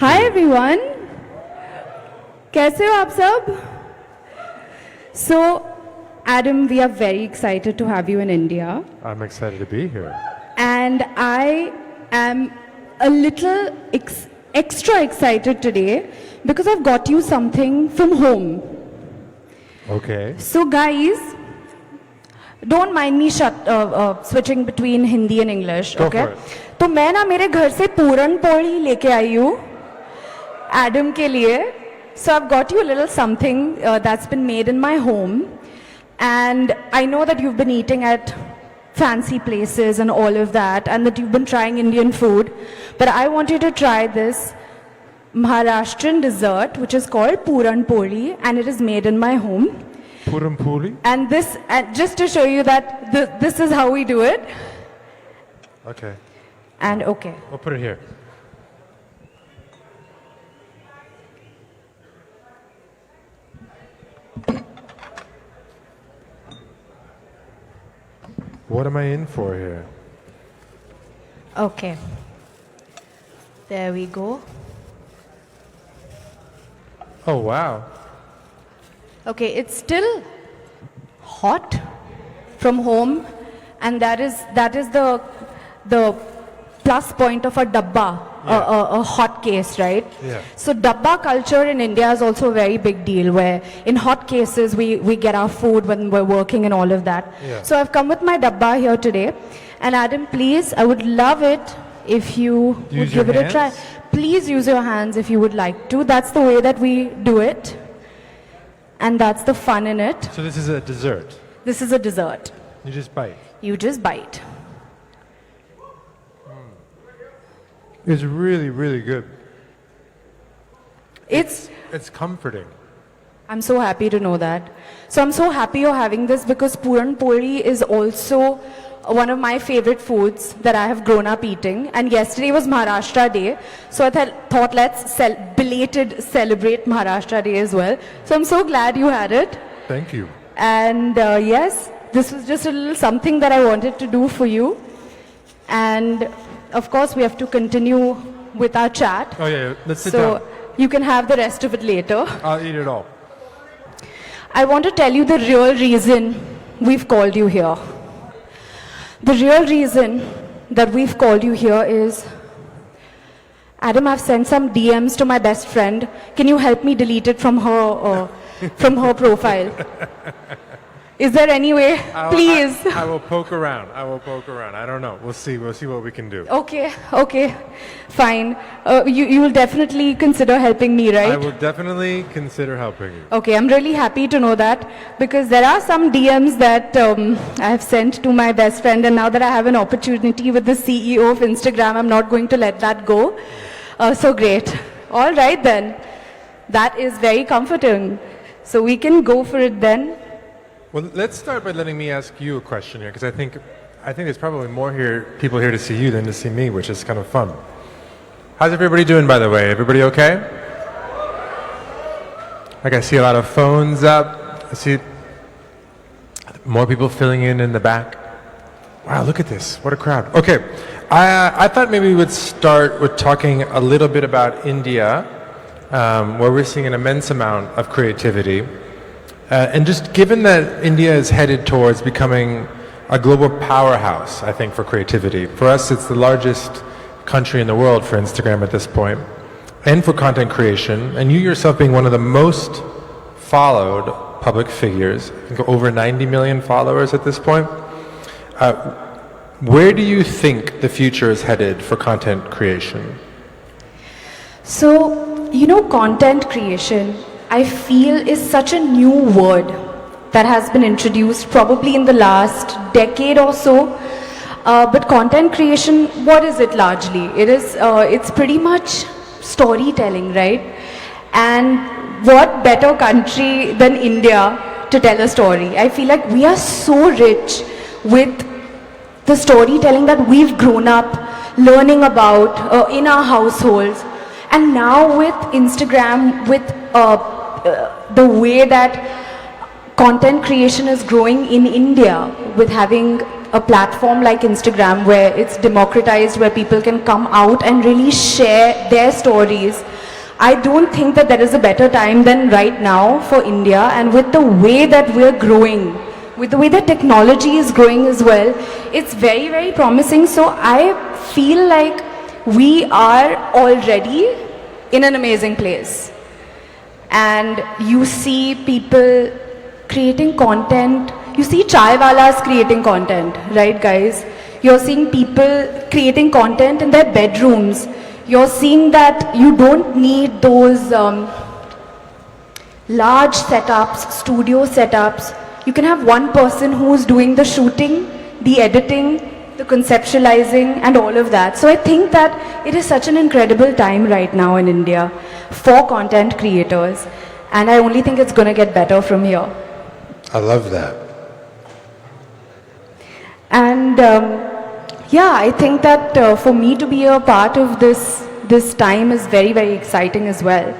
Hi everyone. कैसे हो आप सब? So, Adam, we are very excited to have you in India. I'm excited to be here. And I am a little extra excited today because I've got you something from home. Okay. So guys, don't mind me switching between Hindi and English, Go okay? for it. तो मैं ना मेरे घर से पूरन पोली लेके आई हूँ Adam के लिए. So I've got you a little something that's been made in my home. And I know that you've been eating at fancy places and all of that, and that you've been trying Indian food. But I want you to try this Maharashtrian dessert, which is called Puran Poli, and it is made in my home. Puram Puli? And this, just to show you that this is how we do it. Okay. And okay. We'll put it here. What am I in for here? Okay. There we go. Oh, wow. Okay, it's still hot from home, and that is the plus point of a dabba, a hot case, right? Yeah. So dabba culture in India is also a very big deal, where in hot cases we get our food when we're working and all of that. Yeah. So I've come with my dabba here today, and Adam, please, I would love it if you would give it a try. Please use your hands if you would like to. That's the way that we do it. And that's the fun in it. So this is a dessert. This is a dessert. You just bite. You just bite. It's really, really good. It's comforting. I'm so happy to know that. So I'm so happy you're having this because Puran Poli is also one of my favorite foods that I have grown up eating. And yesterday was Maharashtra Day. So I thought let's belated celebrate Maharashtra Day as well. So I'm so glad you had it. Thank you. And yes, this was just a little something that I wanted to do for you. And of course, we have to continue with our chat. Oh, yeah. Let's sit down. So you can have the rest of it later. I'll eat it all. I want to tell you the real reason we've called you here. The real reason that we've called you here is, Adam, I've sent some DMs to my best friend. Can you help me delete it from her profile? Is there any way? Please. I will poke around. I don't know. We'll see what we can do. Okay, fine. You will definitely consider helping me, right? I will definitely consider helping you. Okay, I'm really happy to know that because there are some DMs that I have sent to my best friend, and now that I have an opportunity with the CEO of Instagram, I'm not going to let that go. So great. All right then. That is very comforting. So we can go for it then. Well, let's start by letting me ask you a question here, because I think there's probably more people here to see you than to see me, which is kind of fun. How's everybody doing, by the way? Everybody okay? Like, I see a lot of phones up. I see more people filling in the back. Wow, look at this. What a crowd. Okay, I thought maybe we would start with talking a little bit about India, where we're seeing an immense amount of creativity. And just given that India is headed towards becoming a global powerhouse, I think, for creativity. For us, it's the largest country in the world for Instagram at this point, and for content creation. And you yourself being one of the most followed public figures, I think over 90 million followers at this point. Where do you think the future is headed for content creation? So, content creation, I feel, is such a new word that has been introduced probably in the last decade or so. But content creation, what is it largely? It's pretty much storytelling, right? And what better country than India to tell a story? I feel like we are so rich with the storytelling that we've grown up learning about in our households. And now with Instagram, with the way that content creation is growing in India with having a platform like Instagram where it's democratized, where people can come out and really share their stories. I don't think that there is a better time than right now for India, and with the way that we're growing, with the way that technology is growing as well, it's very, very promising. So I feel like we are already in an amazing place. And you see people creating content, you see chaiwalas creating content, right guys? You're seeing people creating content in their bedrooms. You're seeing that you don't need those large setups, studio setups. You can have one person who's doing the shooting, the editing, the conceptualizing and all of that. So I think that it is such an incredible time right now in India for content creators, and I only think it's going to get better from here. I love that. And yeah, I think that for me to be a part of this time is very, very exciting as well.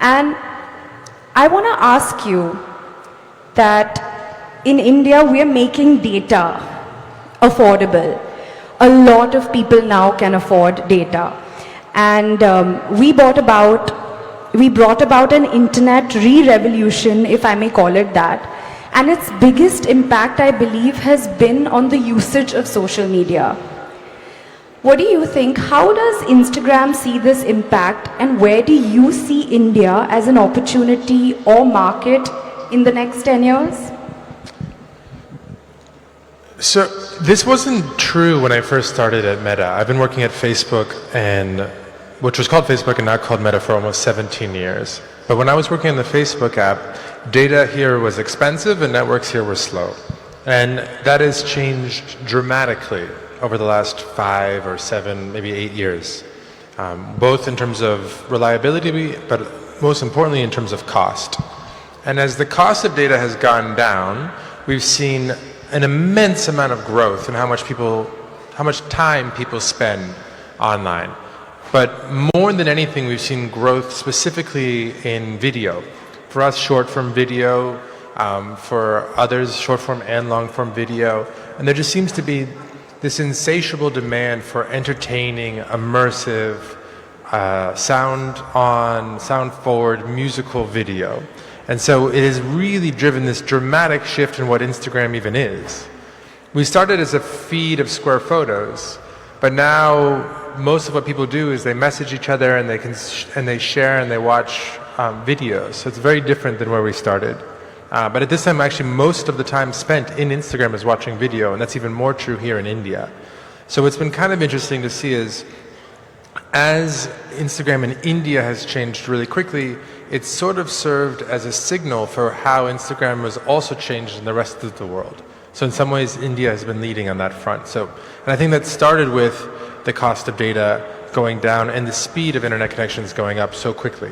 And I want to ask you that in India we are making data affordable. A lot of people now can afford data. And we brought about an internet re-revolution, if I may call it that. And its biggest impact, I believe, has been on the usage of social media. What do you think? How does Instagram see this impact, and where do you see India as an opportunity or market in the next 10 years? So this wasn't true when I first started at Meta. I've been working at Facebook, which was called Facebook and now called Meta, for almost 17 years. But when I was working on the Facebook app, data here was expensive and networks here were slow. And that has changed dramatically over the last 5 or 7, maybe 8 years, both in terms of reliability, but most importantly in terms of cost. And as the cost of data has gone down, we've seen an immense amount of growth in how much time people spend online. But more than anything, we've seen growth specifically in video. For us, short-form video, for others, short-form and long-form video. And there just seems to be this insatiable demand for entertaining, immersive, sound-on, sound-forward, musical video. And so it has really driven this dramatic shift in what Instagram even is. We started as a feed of square photos, but now most of what people do is they message each other and they share and they watch videos. So it's very different than where we started. But at this time, actually, most of the time spent in Instagram is watching video, and that's even more true here in India. So what's been kind of interesting to see is, as Instagram in India has changed really quickly, it's sort of served as a signal for how Instagram was also changed in the rest of the world. So in some ways, India has been leading on that front. And I think that started with the cost of data going down and the speed of internet connections going up so quickly.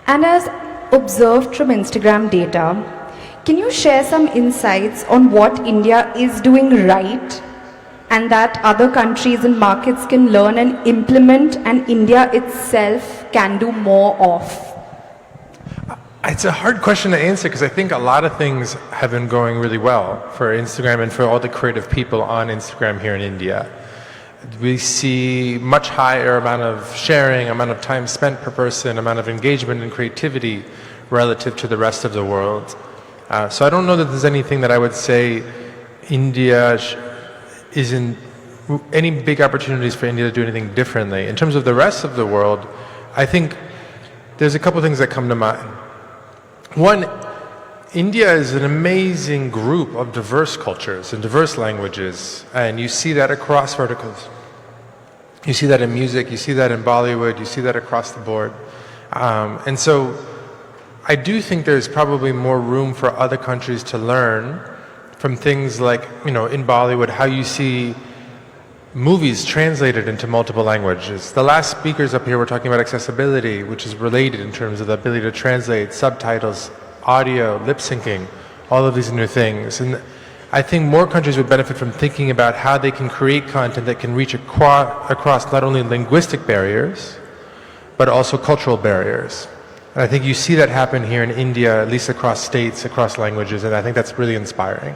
And as observed from Instagram data, can you share some insights on what India is doing right and that other countries and markets can learn and implement, and India itself can do more of? It's a hard question to answer because I think a lot of things have been going really well for Instagram and for all the creative people on Instagram here in India. We see much higher amount of sharing, amount of time spent per person, amount of engagement and creativity relative to the rest of the world. So I don't know that there's anything that I would say India isn't any big opportunities for India to do anything differently. In terms of the rest of the world, I think there's a couple things that come to mind. One, India is an amazing group of diverse cultures and diverse languages, and you see that across verticals. You see that in music, you see that in Bollywood, you see that across the board. And so I do think there's probably more room for other countries to learn from things like, in Bollywood, how you see movies translated into multiple languages. The last speakers up here were talking about accessibility, which is related in terms of the ability to translate subtitles, audio, lip syncing, all of these new things. And I think more countries would benefit from thinking about how they can create content that can reach across not only linguistic barriers, but also cultural barriers. And I think you see that happen here in India, at least across states, across languages, and I think that's really inspiring.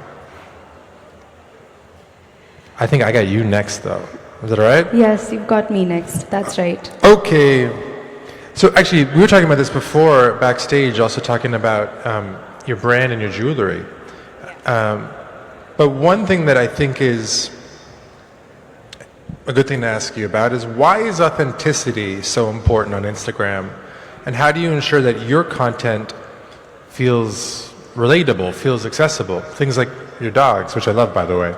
I think I got you next, though. Is that all right? Yes, you've got me next. That's right. Okay. So actually, we were talking about this before backstage, also talking about your brand and your jewelry. But one thing that I think is a good thing to ask you about is, why is authenticity so important on Instagram? And how do you ensure that your content feels relatable, feels accessible? Things like your dogs, which I love, by the way.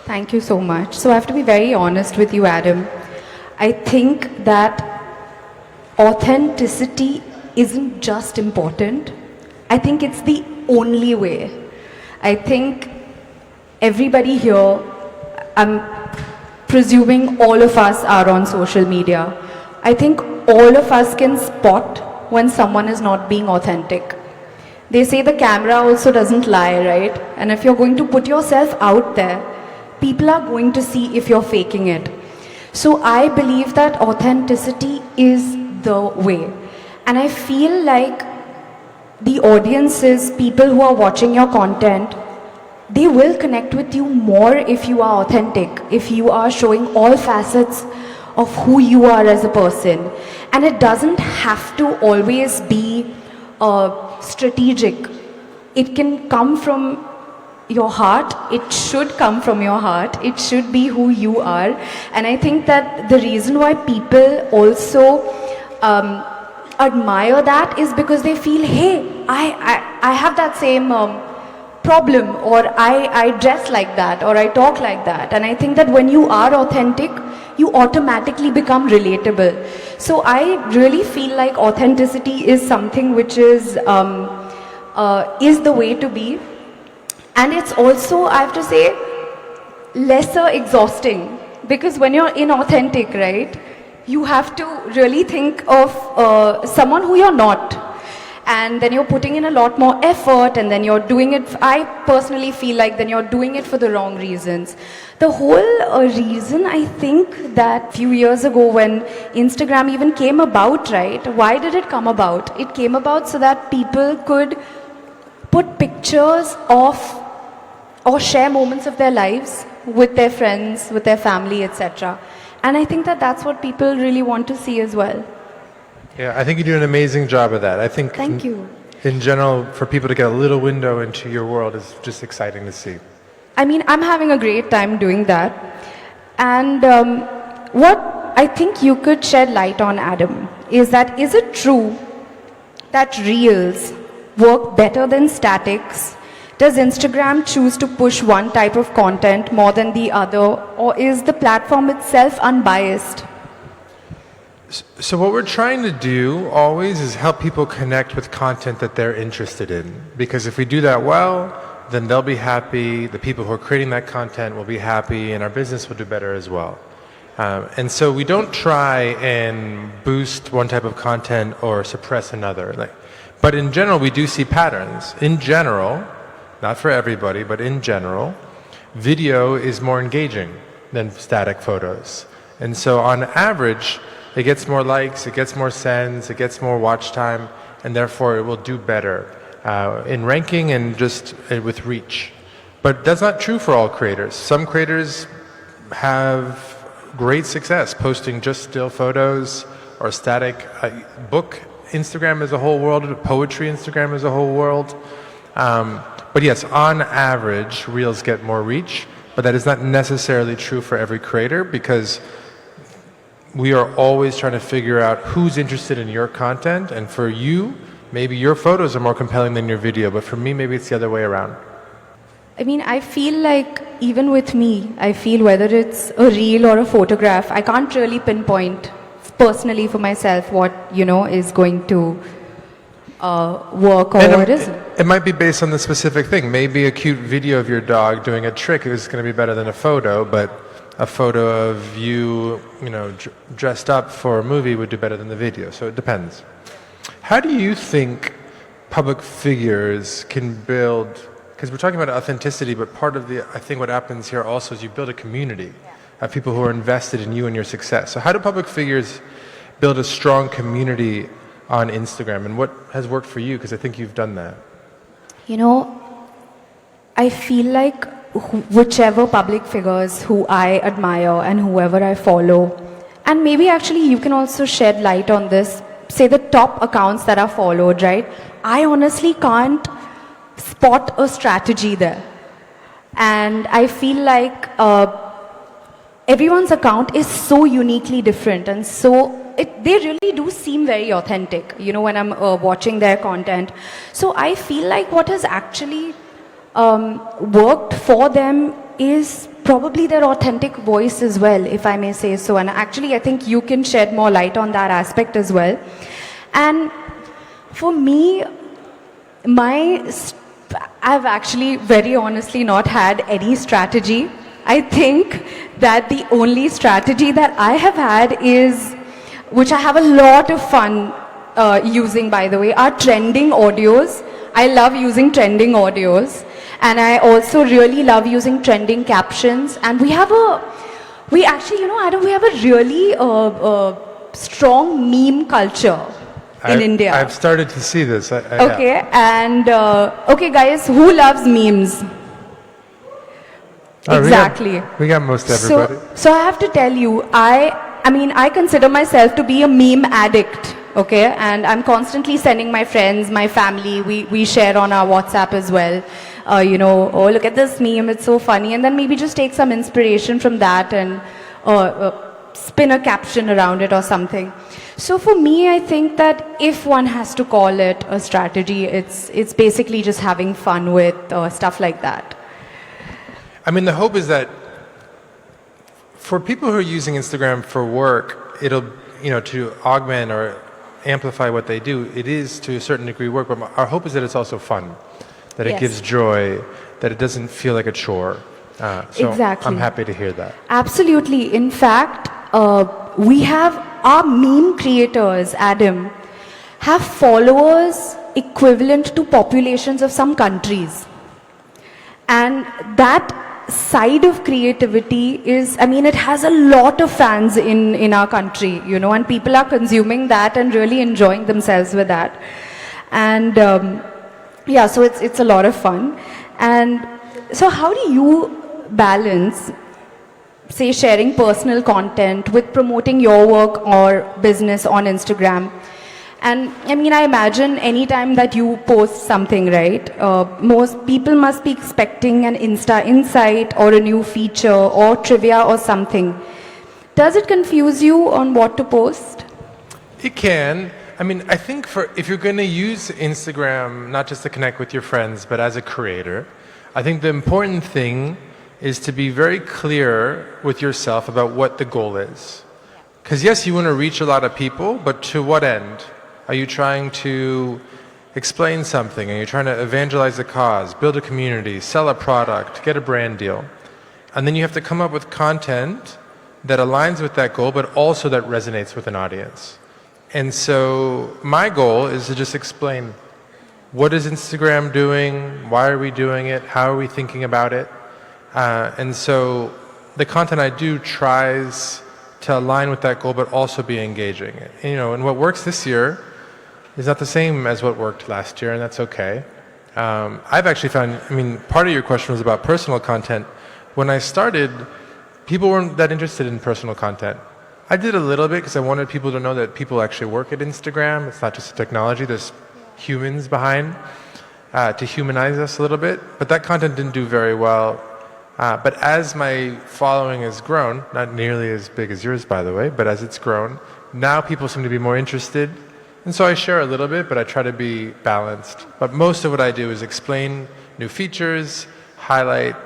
Thank you so much. So I have to be very honest with you, Adam. I think that authenticity isn't just important. I think it's the only way. I think everybody here, I'm presuming all of us are on social media. I think all of us can spot when someone is not being authentic. They say the camera also doesn't lie, right? And if you're going to put yourself out there, people are going to see if you're faking it. So I believe that authenticity is the way. And I feel like the audiences, people who are watching your content, they will connect with you more if you are authentic, if you are showing all facets of who you are as a person. And it doesn't have to always be strategic. It can come from your heart. It should come from your heart. It should be who you are. And I think that the reason why people also admire that is because they feel, hey, I have that same problem, or I dress like that, or I talk like that. And I think that when you are authentic, you automatically become relatable. So I really feel like authenticity is something which is the way to be. And it's also, I have to say, lesser exhausting, because when you're inauthentic, right, you have to really think of someone who you're not. And then you're putting in a lot more effort, and then you're doing it, I personally feel like then you're doing it for the wrong reasons. The whole reason, I think, that few years ago when Instagram even came about, right, why did it come about? It came about so that people could put pictures of or share moments of their lives with their friends, with their family, etc. And I think that that's what people really want to see as well. Yeah, I think you do an amazing job of that. I think Thank you. In general, for people to get a little window into your world is just exciting to see. I mean, I'm having a great time doing that. And what I think you could shed light on, Adam, is it true that reels work better than statics? Does Instagram choose to push one type of content more than the other, or is the platform itself unbiased? So what we're trying to do always is help people connect with content that they're interested in. Because if we do that well, then they'll be happy, the people who are creating that content will be happy, and our business will do better as well. And so we don't try and boost one type of content or suppress another. But in general, we do see patterns. In general, not for everybody, but in general, video is more engaging than static photos. And so on average, it gets more likes, it gets more sends, it gets more watch time, and therefore it will do better in ranking and just with reach. But that's not true for all creators. Some creators have great success posting just still photos or static. Book Instagram is a whole world, poetry Instagram is a whole world. But yes, on average, reels get more reach, but that is not necessarily true for every creator, because we are always trying to figure out who's interested in your content, and for you, maybe your photos are more compelling than your video, but for me, maybe it's the other way around. I mean, I feel like even with me, I feel whether it's a reel or a photograph, I can't really pinpoint personally for myself what, is going to work or what isn't. It might be based on the specific thing. Maybe a cute video of your dog doing a trick is going to be better than a photo, but a photo of you, dressed up for a movie would do better than the video. So it depends. How do you think public figures can build, because we're talking about authenticity, but part of I think what happens here also is you build a community of people who are invested in you and your success. So how do public figures build a strong community on Instagram, and what has worked for you? Because I think you've done that. You know, I feel like whichever public figures who I admire and whoever I follow, and maybe actually you can also shed light on this, say the top accounts that are followed, right? I honestly can't spot a strategy there. And I feel like everyone's account is so uniquely different, and so they really do seem very authentic, you know, when I'm watching their content. So I feel like what has actually worked for them is probably their authentic voice as well, if I may say so. And actually, I think you can shed more light on that aspect as well. And for me, I've actually very honestly not had any strategy. I think that the only strategy that I have had is, which I have a lot of fun using, by the way, are trending audios. I love using trending audios. And I also really love using trending captions. And we actually, you know, Adam, we have a really strong meme culture in India. I've started to see this. Okay, Yeah. and okay, guys, who loves memes? Exactly. We got most everybody. So I have to tell you, I mean, I consider myself to be a meme addict. Okay, and I'm constantly sending my friends, my family. We share on our WhatsApp as well. You know, oh, look at this meme, it's so funny, and then maybe just take some inspiration from that and spin a caption around it or something. So for me, I think that if one has to call it a strategy, it's basically just having fun with stuff like that. I mean, the hope is that for people who are using Instagram for work, it'll, you know, to augment or amplify what they do, it is to a certain degree work, but our hope is that it's also fun, that it Yes. gives joy, that it doesn't feel like a chore. So Exactly. I'm happy to hear that. Absolutely. In fact, we have our meme creators, Adam, have followers equivalent to populations of some countries. And that side of creativity is, I mean, it has a lot of fans in our country, you know, and people are consuming that and really enjoying themselves with that. And yeah, so it's a lot of fun. And so how do you balance, say, sharing personal content with promoting your work or business on Instagram? And I mean, I imagine anytime that you post something, right, most people must be expecting an Insta insight or a new feature or trivia or something. Does it confuse you on what to post? It can. I mean, I think if you're going to use Instagram, not just to connect with your friends, but as a creator, I think the important thing is to be very clear with yourself about what the goal is. Because yes, you want to reach a lot of people, but to what end? Are you trying to explain something? Are you trying to evangelize a cause, build a community, sell a product, get a brand deal? And then you have to come up with content that aligns with that goal, but also that resonates with an audience. And so my goal is to just explain, what is Instagram doing? Why are we doing it? How are we thinking about it? And so the content I do tries to align with that goal, but also be engaging. And, you know, and what works this year is not the same as what worked last year, and that's okay. I've actually found, I mean, part of your question was about personal content. When I started, people weren't that interested in personal content. I did a little bit because I wanted people to know that people actually work at Instagram. It's not just a technology, there's humans behind to humanize us a little bit. But that content didn't do very well. But as my following has grown, not nearly as big as yours, by the way, but as it's grown, now people seem to be more interested. And so I share a little bit, but I try to be balanced. But most of what I do is explain new features, highlight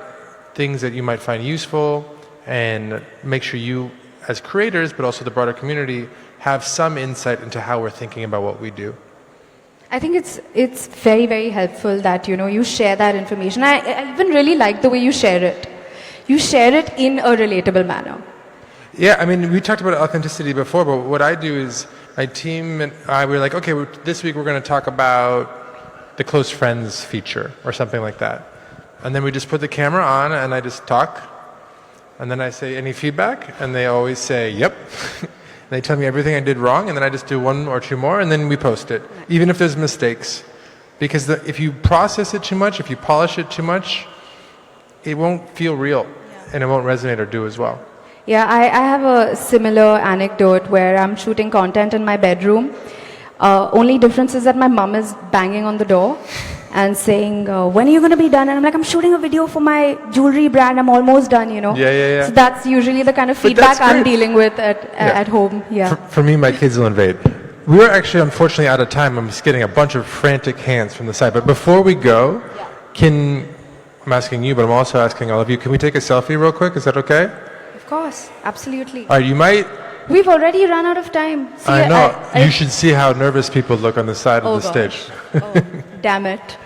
things that you might find useful, and make sure you, as creators, but also the broader community, have some insight into how we're thinking about what we do. I think it's very, very helpful that, you know, you share that information. I even really like the way you share it. You share it in a relatable manner. Yeah, I mean, we talked about authenticity before, but what I do is my team and I were like, okay, this week we're going to talk about the close friends feature or something like that. And then we just put the camera on and I just talk. And then I say, any feedback? And they always say, yep. They tell me everything I did wrong, and then I just do one or two more, and then we post it, even if there's mistakes. Because if you process it too much, if you polish it too much, it won't feel real, and it won't resonate or do as well. Yeah, I have a similar anecdote where I'm shooting content in my bedroom. Only difference is that my mom is banging on the door and saying, when are you going to be done? And I'm like, I'm shooting a video for my jewelry brand. I'm almost done, you know. Yeah. So that's usually the kind of But feedback that's I'm great. dealing with at home. Yeah. For me, my kids will invade. We are actually, unfortunately, out of time. I'm just getting a bunch of frantic hands from the side. But before we go, I'm asking you, but I'm also asking all of you, can we take a selfie real quick? Is that okay? Of course. Absolutely. All right, you might... We've already run out of time. See, I know. You should see how nervous people look on the side of the gosh. stage. Oh, damn it.